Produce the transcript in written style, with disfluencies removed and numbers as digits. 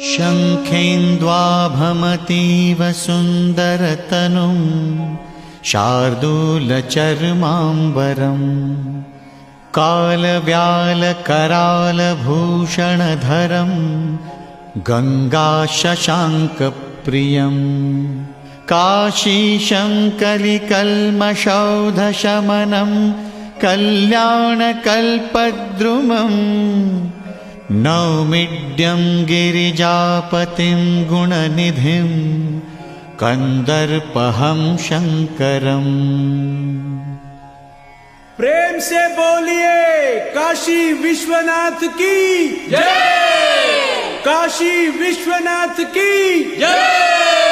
शङ्खेन्द्वाभमतीव सुन्दरतनुं शार्दूलचर्माम्बरम् कालव्यालकरालभूषणधरं गङ्गाशशाङ्कप्रियम् काशीशं कलिकल्मषौधशमनं कल्याणकल्पद्रुमम् नौमिड्यं गिरिजापतिं गुणनिधिं कंदर्पहं शंकरम्। प्रेम से बोलिए काशी विश्वनाथ की जय, काशी विश्वनाथ की जय।